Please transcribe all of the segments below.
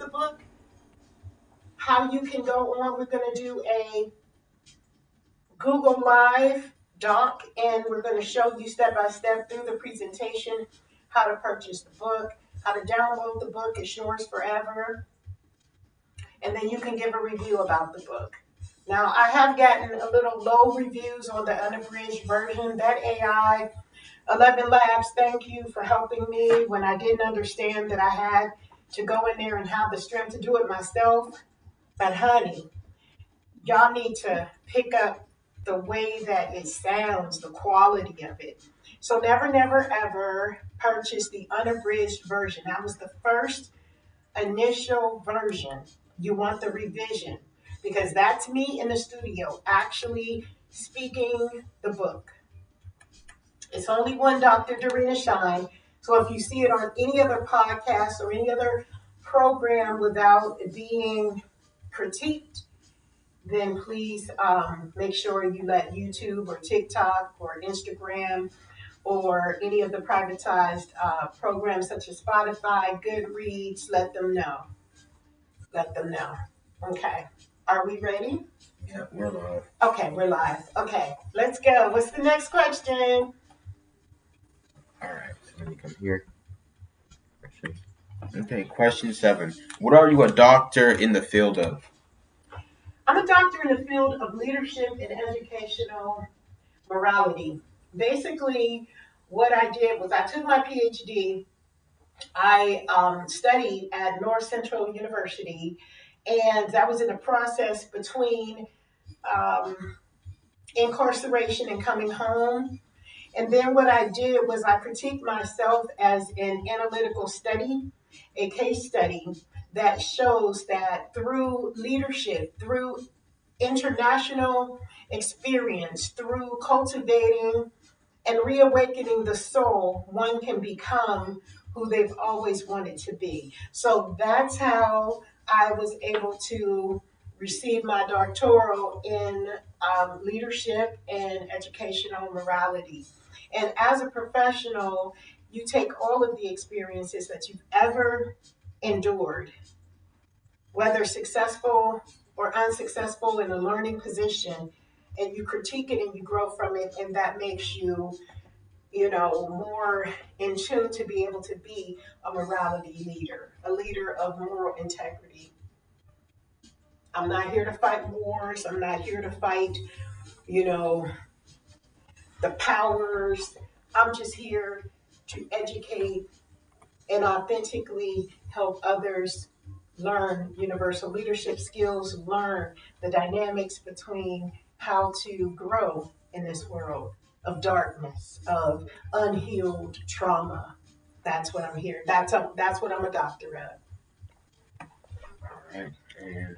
the book, how you can go on. We're going to do a Google Live doc, and we're going to show you step by step through the presentation how to purchase the book, how to download the book. It's yours forever. And then you can give a review about the book. Now, I have gotten a little low reviews on the unabridged version. That AI 11 Labs, thank you for helping me when I didn't understand that I had to go in there and have the strength to do it myself. But honey, y'all need to pick up the way that it sounds, the quality of it. So never, never, ever purchase the unabridged version. That was the first initial version. You want the revision because that's me in the studio actually speaking the book. It's only one Dr. Dorina Shine. So if you see it on any other podcast or any other program without being critiqued, then please make sure you let YouTube or TikTok or Instagram or any of the privatized programs such as Spotify, Goodreads, let them know. Let them know. Okay. Are we ready? Yeah, we're live. Okay, we're live. Okay, let's go. What's the next question? All right, so let me come here. Okay, question 7. What are you a doctor in the field of? I'm a doctor in the field of leadership and educational morality. Basically, what I did was I took my PhD. I studied at North Central University, and that was in a process between um, incarceration and coming home. And then what I did was I critiqued myself as an analytical study, a case study that shows that through leadership, through international experience, through cultivating and reawakening the soul, one can become who they've always wanted to be. So that's how I was able to receive my doctoral in leadership and educational morality. And as a professional, you take all of the experiences that you've ever endured, whether successful or unsuccessful in a learning position, and you critique it and you grow from it, and that makes you, more in tune to be able to be a morality leader, a leader of moral integrity. I'm not here to fight wars. I'm not here to fight, you know, the powers. I'm just here to educate and authentically help others learn universal leadership skills, learn the dynamics between how to grow in this world of darkness, of unhealed trauma. That's what I'm here. That's what I'm a doctor of. All right, and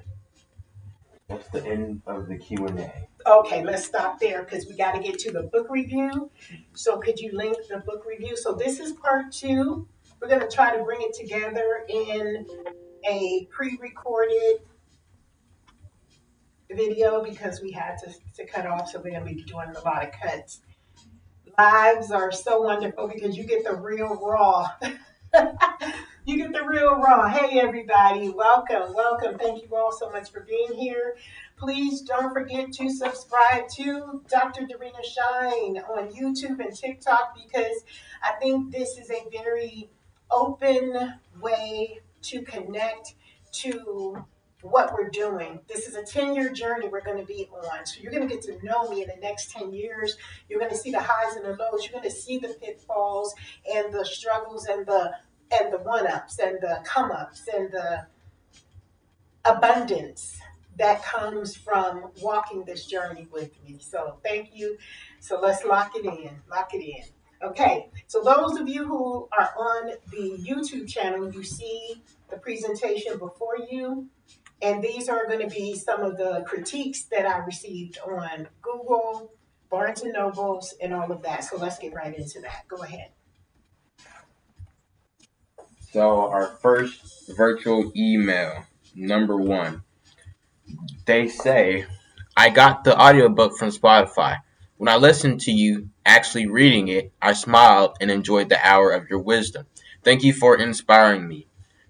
that's the end of the Q&A. Okay, let's stop there because we got to get to the book review. So could you link the book review? So this is part 2. We're going to try to bring it together in a pre-recorded video because we had to cut off, so we're going to be doing a lot of cuts. Lives are so wonderful because you get the real raw. You get the real raw. Hey, everybody. Welcome. Welcome. Thank you all so much for being here. Please don't forget to subscribe to Dr. Dorina Shine on YouTube and TikTok because I think this is a very open way to connect to what we're doing. This is a 10-year journey we're going to be on. So you're going to get to know me in the next 10 years. You're going to see the highs and the lows. You're going to see the pitfalls and the struggles and the one-ups and the come-ups and the abundance that comes from walking this journey with me. So thank you. So let's lock it in. Lock it in. Okay, so those of you who are on the YouTube channel, you see the presentation before you. And these are going to be some of the critiques that I received on Google, Barnes and Nobles, and all of that. So let's get right into that. Go ahead. So our first virtual email, number 1. They say, I got the audiobook from Spotify. When I listened to you actually reading it, I smiled and enjoyed the hour of your wisdom. Thank you for inspiring me.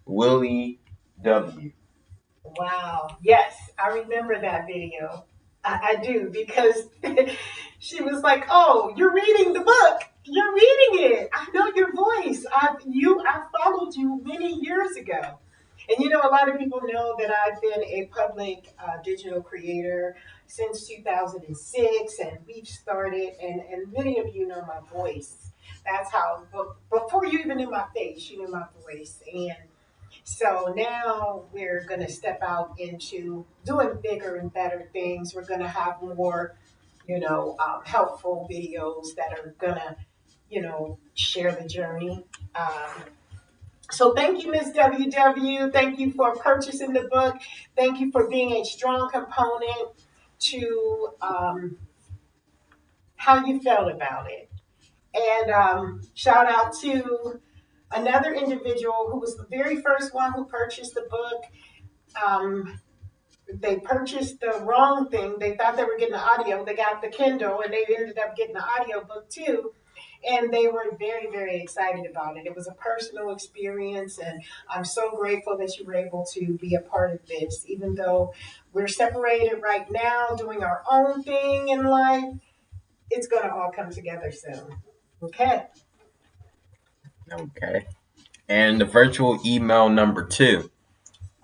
Willie W. Wow. Yes, I remember that video. I do because she was like, "Oh, you're reading the book. You're reading it. I know your voice. I followed you many years ago." And a lot of people know that I've been a public digital creator since 2006, and we've started, and many of you know my voice. That's how, before you even knew my face, you knew my voice. And so now we're going to step out into doing bigger and better things. We're going to have more, helpful videos that are going to, share the journey. Um, so thank you, Miss WW. Thank you for purchasing the book. Thank you for being a strong component to how you felt about it. And shout out to another individual who was the very first one who purchased the book. Um, they purchased the wrong thing. They thought they were getting the audio. They got the Kindle and they ended up getting the audio book too. And they were very, very excited about it. It was a personal experience, and I'm so grateful that you were able to be a part of this. Even though we're separated right now, doing our own thing in life, it's going to all come together soon. Okay. Okay. And the virtual email number 2.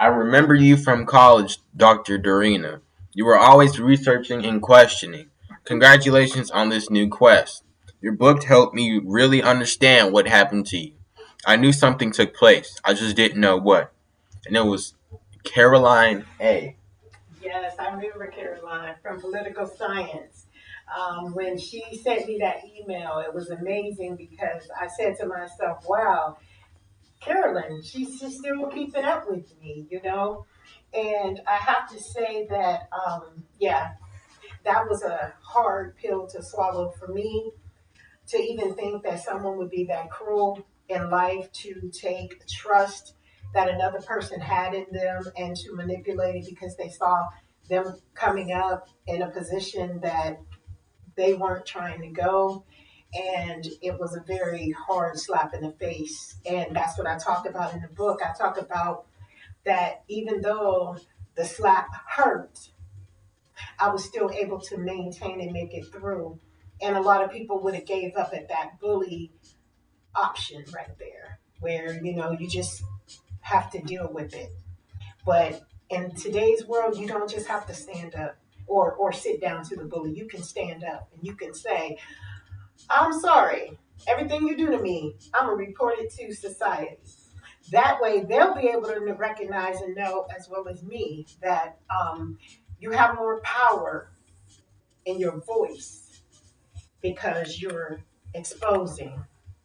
I remember you from college, Dr. Dorina. You were always researching and questioning. Congratulations on this new quest. Your book helped me really understand what happened to you. I knew something took place. I just didn't know what. And it was Caroline A. Yes, I remember Caroline from political science. When she sent me that email, it was amazing because I said to myself, wow, Carolyn, she's still keeping up with me. And I have to say that, yeah, that was a hard pill to swallow for me to even think that someone would be that cruel in life to take trust that another person had in them and to manipulate it because they saw them coming up in a position that they weren't trying to go. And it was a very hard slap in the face. And that's what I talked about in the book. I talk about that even though the slap hurt, I was still able to maintain and make it through. And a lot of people would have gave up at that bully option right there, where you just have to deal with it. But in today's world, you don't just have to stand up or sit down to the bully. You can stand up and you can say, I'm sorry. Everything you do to me, I'm going to report it to society. That way, they'll be able to recognize and know, as well as me, that you have more power in your voice because you're exposing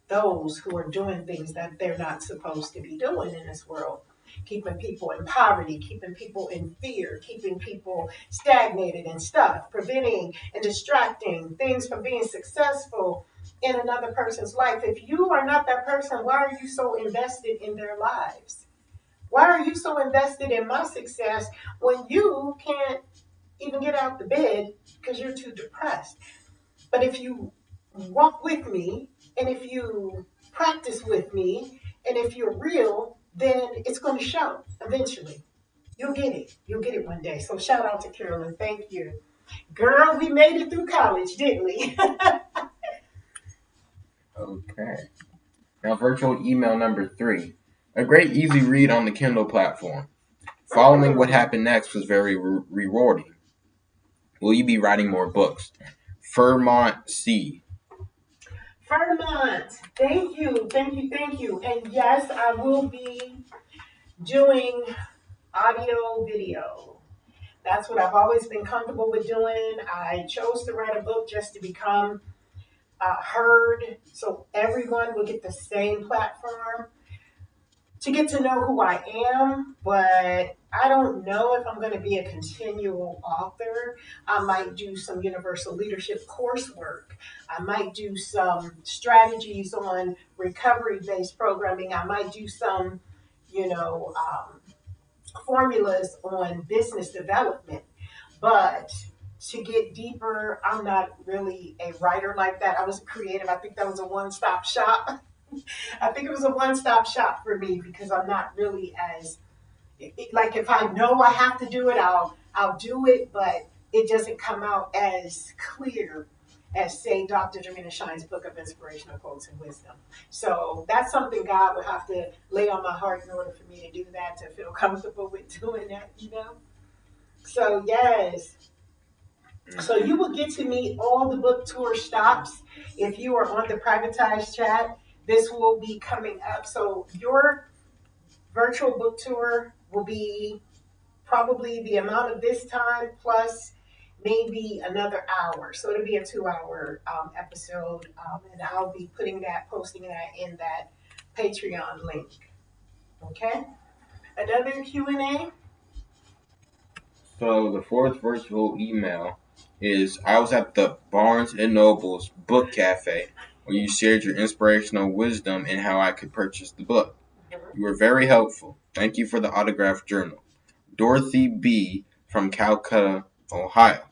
those who are doing things that they're not supposed to be doing in this world. Keeping people in poverty, keeping people in fear, keeping people stagnated and stuck, preventing and distracting things from being successful in another person's life. If you are not that person, why are you so invested in their lives? Why are you so invested in my success when you can't even get out the bed because you're too depressed? But if you walk with me and if you practice with me and if you're real, then it's going to show eventually. You'll get it. You'll get it one day. So shout out to Carolyn. Thank you. Girl, we made it through college, didn't we? Okay. Now, virtual email number 3. A great easy read on the Kindle platform. Following what happened next was very rewarding. Will you be writing more books? Fairmont C. Vermont, thank you, thank you, thank you. And yes, I will be doing audio video. That's what I've always been comfortable with doing. I chose to write a book just to become heard so everyone will get the same platform to get to know who I am, but I don't know if I'm going to be a continual author. I might do some universal leadership coursework. I might do some strategies on recovery based programming. I might do some, you know, um, formulas on business development. But to get deeper, I'm not really a writer like that. I was creative. I think that was a one stop shop. I think it was a one stop shop for me because I'm not really as Like if I know I have to do it, I'll do it, but it doesn't come out as clear as say Dr. Dorina Shine's book of inspirational quotes and wisdom. So that's something God would have to lay on my heart in order for me to do that, to feel comfortable with doing that, you know? So yes. So you will get to meet all the book tour stops if you are on the privatized chat. This will be coming up. So your virtual book tour will be probably the amount of this time plus maybe another hour. So it'll be a 2 hour episode, and I'll be posting that in that Patreon link. Okay. Another Q&A. So the fourth virtual email is I was at the Barnes and Noble's book cafe where you shared your inspirational wisdom and how I could purchase the book. You were very helpful. Thank you for the autographed journal. Dorothy B. from Calcutta, Ohio.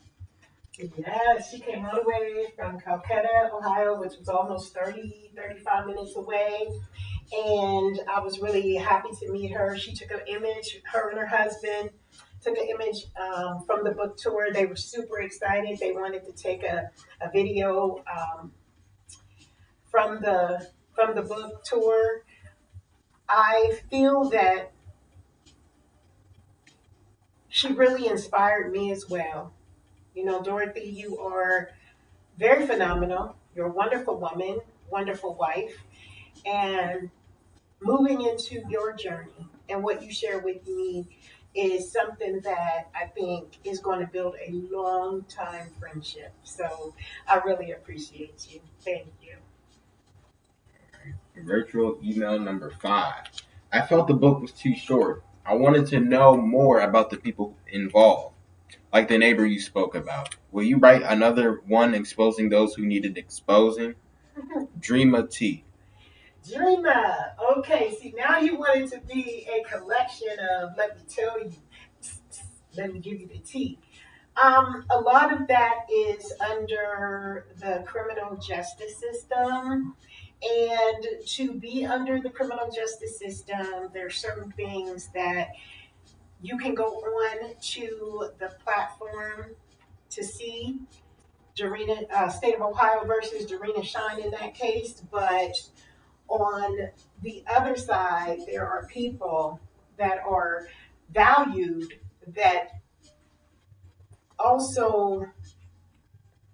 Yes, she came all the way from Calcutta, Ohio, which was almost 35 minutes away. And I was really happy to meet her. She took an image, her and her husband took an image from the book tour. They were super excited. They wanted to take a video from the book tour. I feel that she really inspired me as well. You know, Dorothy, you are very phenomenal. You're a wonderful woman, wonderful wife, and moving into your journey and what you share with me is something that I think is going to build a long time friendship. So I really appreciate you. Thank you. Virtual email number 5. I felt the book was too short. I wanted to know more about the people involved, like the neighbor you spoke about. Will you write another one exposing those who needed exposing? Dreama T. Dorina, okay, see now you want it to be a collection of, let me tell you, let me give you the tea. A lot of that is under the criminal justice system. And to be under the criminal justice system, there are certain things that you can go on to the platform to see. Dorina, State of Ohio versus Dorina Shine in that case. But on the other side, there are people that are valued that also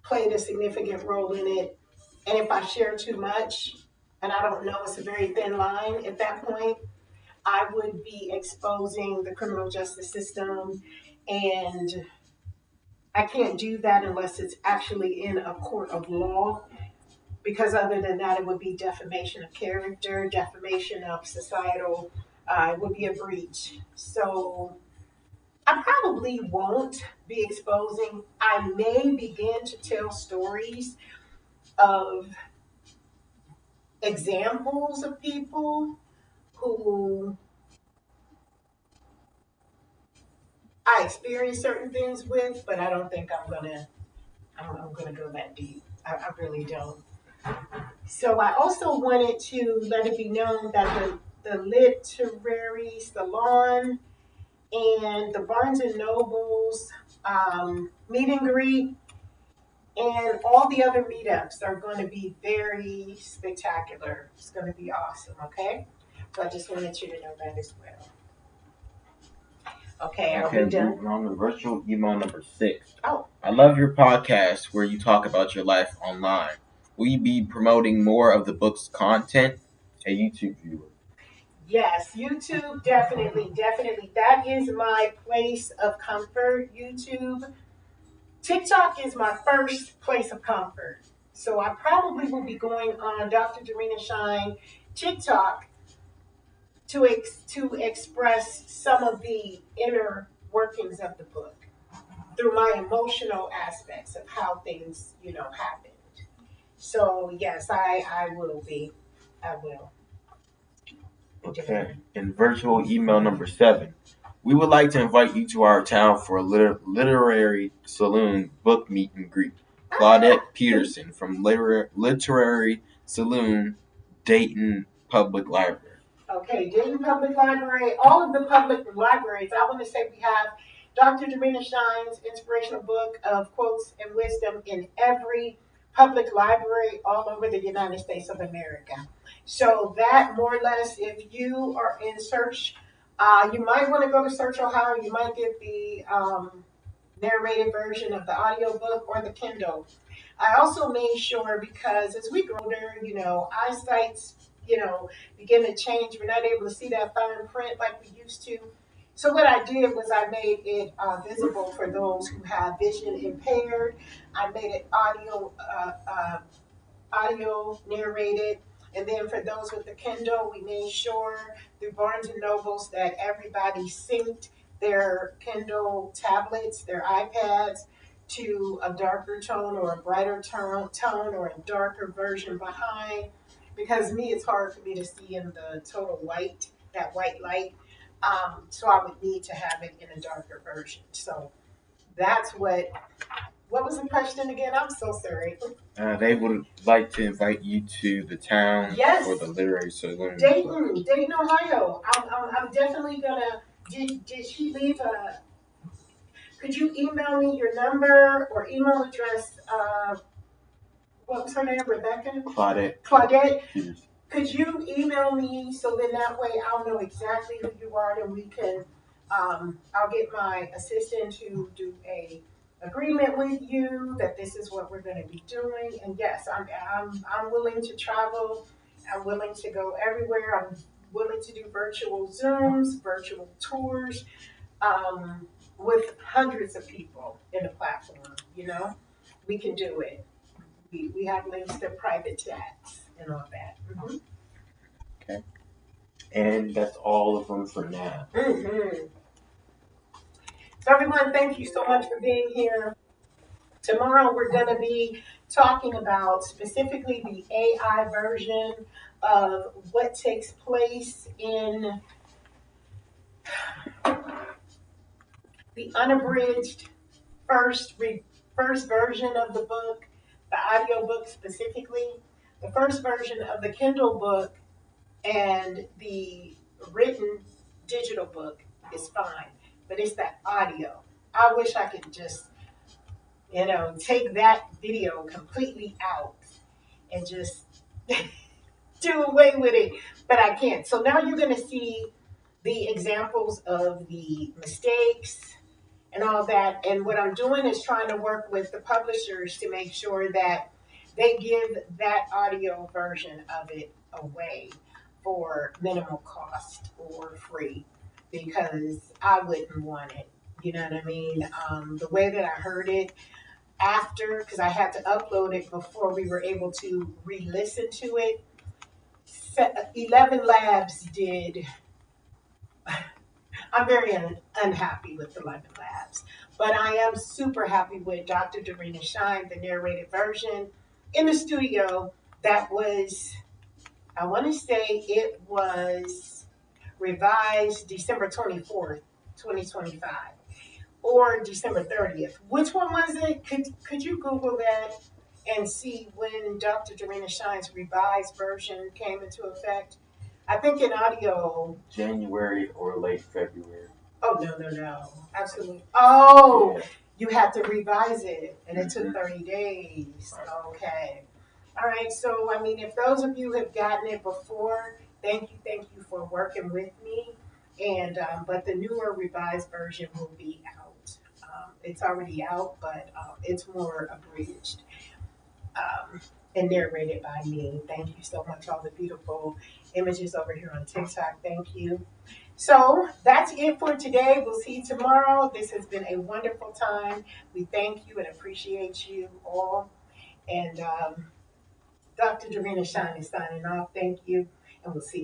played a significant role in it. And if I share too much, and I don't know, it's a very thin line at that point, I would be exposing the criminal justice system. And I can't do that unless it's actually in a court of law, because other than that, it would be defamation of character, defamation of societal, it would be a breach. So I probably won't be exposing. I may begin to tell stories of examples of people who I experienced certain things with, but I don't think I'm gonna go that deep. I really don't. So I also wanted to let it be known that the literary salon and the Barnes and Nobles meet and greet and all the other meetups are going to be very spectacular. It's going to be awesome. Okay, so I just wanted you to know that as well. Okay, are we done? Moving on to virtual email number 6. Oh, I love your podcast where you talk about your life online. Will you be promoting more of the book's content? A YouTube viewer. yes, YouTube, definitely, definitely. That is my place of comfort, YouTube. TikTok is my first place of comfort. So I probably will be going on Dr. Dorina Shine TikTok to express some of the inner workings of the book through my emotional aspects of how things, happened. So yes, I will be. I will. Okay. And virtual email number 7. We would like to invite you to our town for a literary saloon book meet and greet. Claudette Peterson from Literary Saloon, Dayton Public Library. Okay, Dayton Public Library, all of the public libraries. I want to say we have Dr. Dorina Shine's inspirational book of quotes and wisdom in every public library all over the United States of America. So that more or less, if you are in search, you might want to go to Search Ohio. You might get the narrated version of the audiobook or the Kindle. I also made sure because as we grow older, eyesight's, begin to change. We're not able to see that fine print like we used to. So what I did was I made it visible for those who have vision impaired. I made it audio narrated. And then for those with the Kindle, we made sure through Barnes and Nobles that everybody synced their Kindle tablets, their iPads to a darker tone or a brighter tone or a darker version behind. Because me, it's hard for me to see in the total white, that white light. So I would need to have it in a darker version. So that's what was the question again? I'm so sorry. They would like to invite you to the town Yes, for the literary saloon. Dayton, Ohio. I'm definitely gonna. Did she leave a? Could you email me your number or email address? What was her name? Rebecca. Claudette. Claudette. Yes. Could you email me so then that way I'll know exactly who you are and we can. I'll get my assistant to do a agreement with you that this is what we're going to be doing. And yes, I'm willing to travel. I'm willing to go everywhere. I'm willing to do virtual Zooms, virtual tours, with hundreds of people in the platform. We can do it. We have links to private chats and all that. Mm-hmm. Okay. And that's all of them for now. Mm-hmm. So everyone, thank you so much for being here. Tomorrow we're going to be talking about specifically the AI version of what takes place in the unabridged first first version of the book, the audio book specifically, the first version of the Kindle book, and the written digital book is fine, but it's that audio. I wish I could just, take that video completely out and just do away with it, but I can't. So now you're going to see the examples of the mistakes and all that. And what I'm doing is trying to work with the publishers to make sure that they give that audio version of it away for minimal cost or free because I wouldn't want it. You know what I mean? The way that I heard it after, because I had to upload it before we were able to re listen to it, 11 Labs did. I'm very unhappy with 11 Labs, but I am super happy with Dr. Dorina Shine, the narrated version in the studio. That was, I want to say it was revised December 24th, 2025, or December 30th. Which one was it? Could you Google that and see when Dr. Dorina Shine's revised version came into effect? I think in audio. January or late February. Oh, no. Absolutely. Oh, yeah. You had to revise it, and it took 30 days. Okay. All right. So, I mean, if those of you have gotten it before, thank you for working with me. And but the newer revised version will be out. It's already out, but it's more abridged and narrated by me. Thank you so much. All the beautiful images over here on TikTok. Thank you. So that's it for today. We'll see you tomorrow. This has been a wonderful time. We thank you and appreciate you all. And Dr. Dorina Shine is signing off. Thank you. And we'll see you.